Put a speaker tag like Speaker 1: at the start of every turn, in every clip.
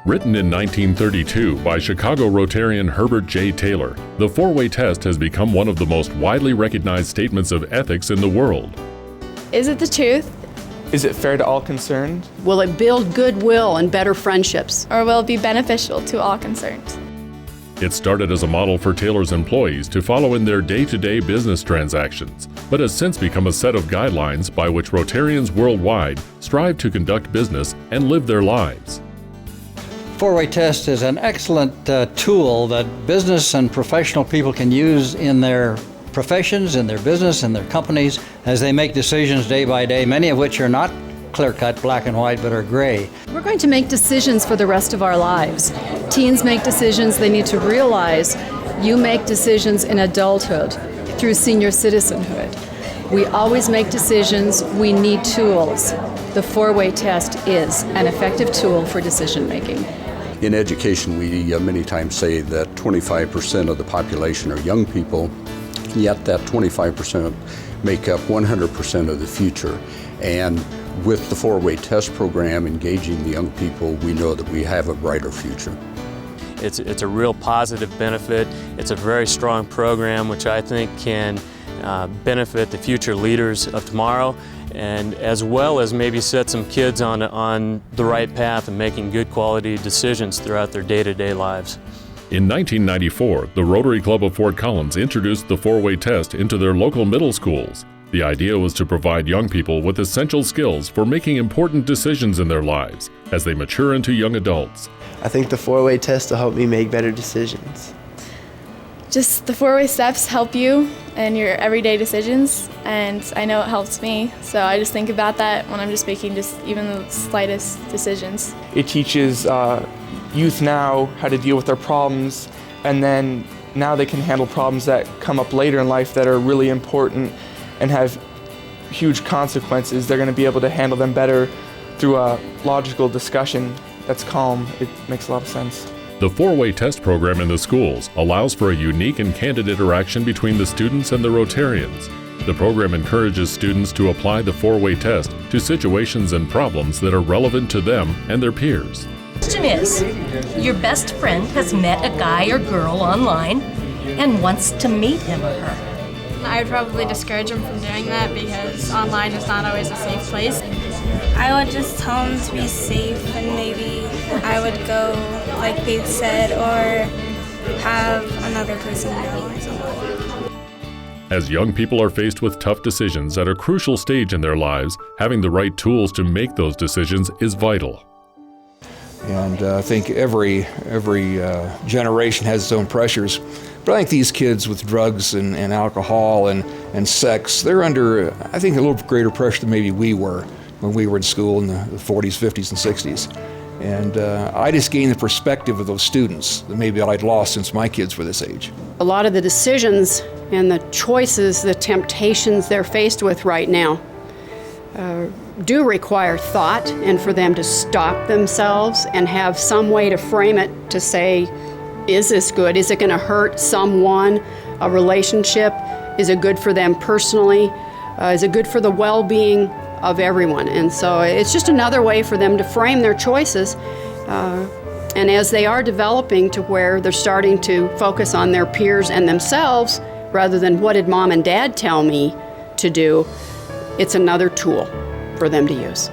Speaker 1: Written in 1932 by Chicago Rotarian Herbert J. Taylor, the four-way test has become one of the most widely recognized statements of ethics in the world.
Speaker 2: Is it the truth?
Speaker 3: Is it fair to all concerned?
Speaker 4: Will it build goodwill and better friendships?
Speaker 2: Or will it be beneficial to all concerned?
Speaker 1: It started as a model for Taylor's employees to follow in their day-to-day business transactions, but has since become a set of guidelines by which Rotarians worldwide strive to conduct business and live their lives.
Speaker 5: Four-way test is an excellent tool that business and professional people can use in their professions, in their business, in their companies, as they make decisions day by day, many of which are not clear-cut, black and white, but are gray.
Speaker 4: We're going to make decisions for the rest of our lives. Teens make decisions. They need to realize you make decisions in adulthood through senior citizenhood. We always make decisions. We need tools. The four-way test is an effective tool for decision making.
Speaker 6: In education, we many times say that 25% of the population are young people, yet that 25% make up 100% of the future. And with the four-way test program engaging the young people, we know that we have a brighter future.
Speaker 7: It's a real positive benefit. It's a very strong program which I think can benefit the future leaders of tomorrow, and as well as maybe set some kids on the right path and making good quality decisions throughout their day-to-day lives.
Speaker 1: In 1994, the Rotary Club of Fort Collins introduced the four-way test into their local middle schools. The idea was to provide young people with essential skills for making important decisions in their lives as they mature into young adults.
Speaker 8: I think the four-way test will help me make better decisions.
Speaker 2: Just the four-way steps help you in your everyday decisions, and I know it helps me, so I just think about that when I'm just making just even the slightest decisions.
Speaker 3: It teaches youth now how to deal with their problems, and then now they can handle problems that come up later in life that are really important and have huge consequences. They're going to be able to handle them better through a logical discussion that's calm. It makes a lot of sense.
Speaker 1: The four-way test program in the schools allows for a unique and candid interaction between the students and the Rotarians. The program encourages students to apply the four-way test to situations and problems that are relevant to them and their peers.
Speaker 9: The question is, your best friend has met a guy or girl online and wants to meet him or her.
Speaker 10: I would probably discourage them from doing that because online is not always a safe place.
Speaker 11: I would just tell them to be safe, and maybe I would go like they said, or have another person go or something.
Speaker 1: As young people are faced with tough decisions at a crucial stage in their lives, having the right tools to make those decisions is vital.
Speaker 12: And I think every generation has its own pressures. But I think these kids with drugs and alcohol and sex, they're under, I think, a little greater pressure than maybe we were when we were in school in the 40s, 50s, and 60s. And I just gained the perspective of those students that maybe I'd lost since my kids were this age.
Speaker 4: A lot of the decisions and the choices, the temptations they're faced with right now do require thought, and for them to stop themselves and have some way to frame it to say, is this good? Is it going to hurt someone, a relationship? Is it good for them personally? Is it good for the well-being of everyone? And so it's just another way for them to frame their choices. And as they are developing to where they're starting to focus on their peers and themselves rather than what did mom and dad tell me to do, it's another tool for them to use.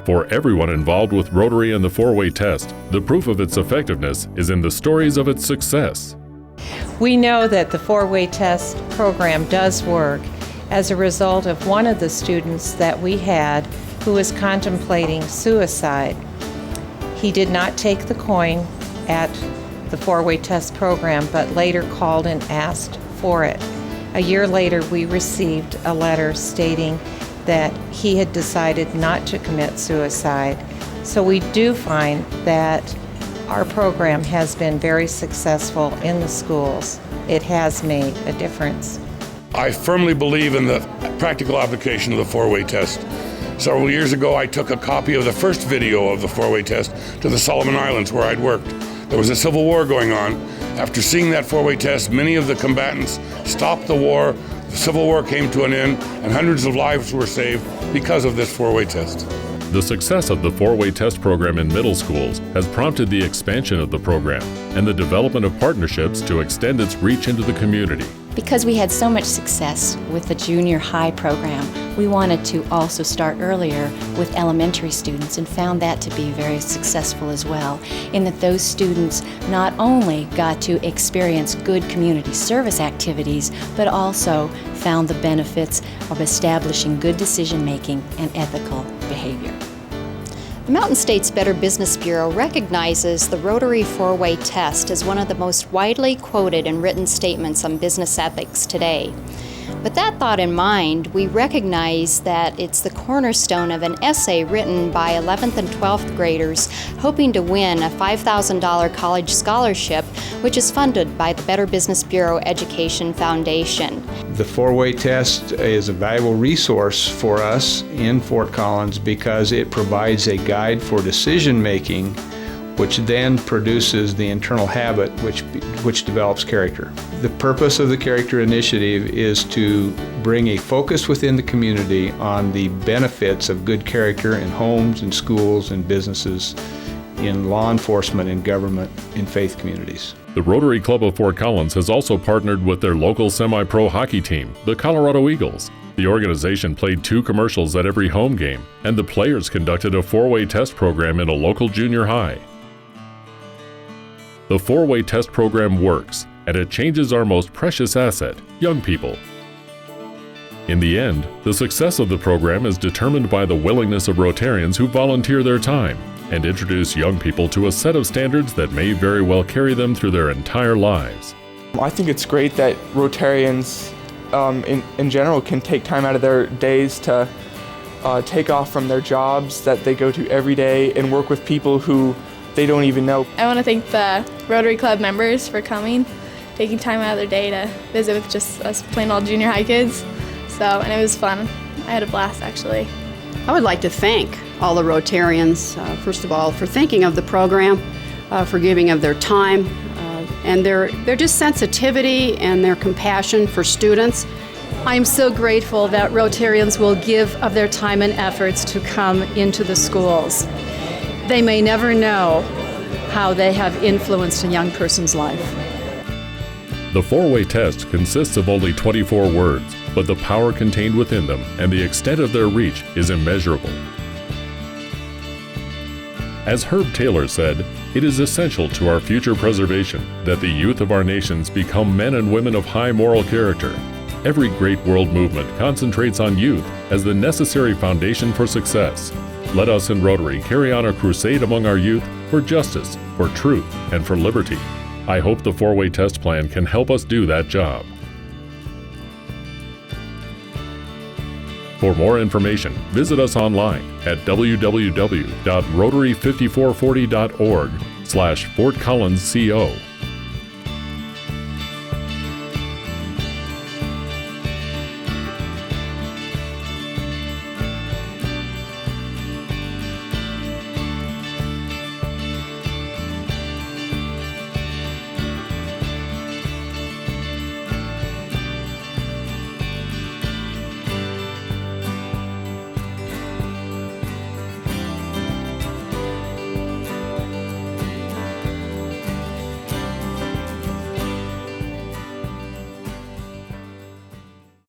Speaker 1: For everyone involved with Rotary and the four-way test, the proof of its effectiveness is in the stories of its success.
Speaker 13: We know that the four-way test program does work as a result of one of the students that we had who was contemplating suicide. He did not take the coin at the four-way test program, but later called and asked for it. A year later, we received a letter stating that he had decided not to commit suicide. So we do find that our program has been very successful in the schools. It has made a difference.
Speaker 14: I firmly believe in the practical application of the four-way test. Several years ago, I took a copy of the first video of the four-way test to the Solomon Islands where I'd worked. There was a civil war going on. After seeing that four-way test, many of the combatants stopped the war. The Civil War came to an end, and hundreds of lives were saved because of this four-way test.
Speaker 1: The success of the four-way test program in middle schools has prompted the expansion of the program and the development of partnerships to extend its reach into the community.
Speaker 15: Because we had so much success with the junior high program, we wanted to also start earlier with elementary students and found that to be very successful as well, in that those students not only got to experience good community service activities, but also found the benefits of establishing good decision-making and ethical behavior.
Speaker 16: The Mountain States Better Business Bureau recognizes the Rotary four-way test as one of the most widely quoted and written statements on business ethics today. With that thought in mind, we recognize that it's the cornerstone of an essay written by 11th and 12th graders hoping to win a $5,000 college scholarship, which is funded by the Better Business Bureau Education Foundation.
Speaker 17: The four-way test is a valuable resource for us in Fort Collins because it provides a guide for decision-making, which then produces the internal habit which develops character. The purpose of the Character Initiative is to bring a focus within the community on the benefits of good character in homes and schools and businesses, in law enforcement and government, in faith communities.
Speaker 1: The Rotary Club of Fort Collins has also partnered with their local semi-pro hockey team, the Colorado Eagles. The organization played 2 commercials at every home game, and the players conducted a four-way test program in a local junior high. The four-way test program works, and it changes our most precious asset, young people. In the end, the success of the program is determined by the willingness of Rotarians who volunteer their time and introduce young people to a set of standards that may very well carry them through their entire lives.
Speaker 3: I think it's great that Rotarians in general can take time out of their days to take off from their jobs that they go to every day and work with people who they don't even know.
Speaker 2: I want to thank the Rotary Club members for coming, taking time out of their day to visit with just us plain old junior high kids. And it was fun. I had a blast, actually.
Speaker 4: I would like to thank all the Rotarians, first of all, for thinking of the program, for giving of their time, and their just sensitivity and their compassion for students.
Speaker 18: I'm so grateful that Rotarians will give of their time and efforts to come into the schools. They may never know how they have influenced a young person's life.
Speaker 1: The four-way test consists of only 24 words, but the power contained within them and the extent of their reach is immeasurable. As Herb Taylor said, it is essential to our future preservation that the youth of our nations become men and women of high moral character. Every great world movement concentrates on youth as the necessary foundation for success. Let us in Rotary carry on a crusade among our youth for justice, for truth, and for liberty. I hope the four-way test plan can help us do that job. For more information, visit us online at www.rotary5440.org/Fort Collins CO.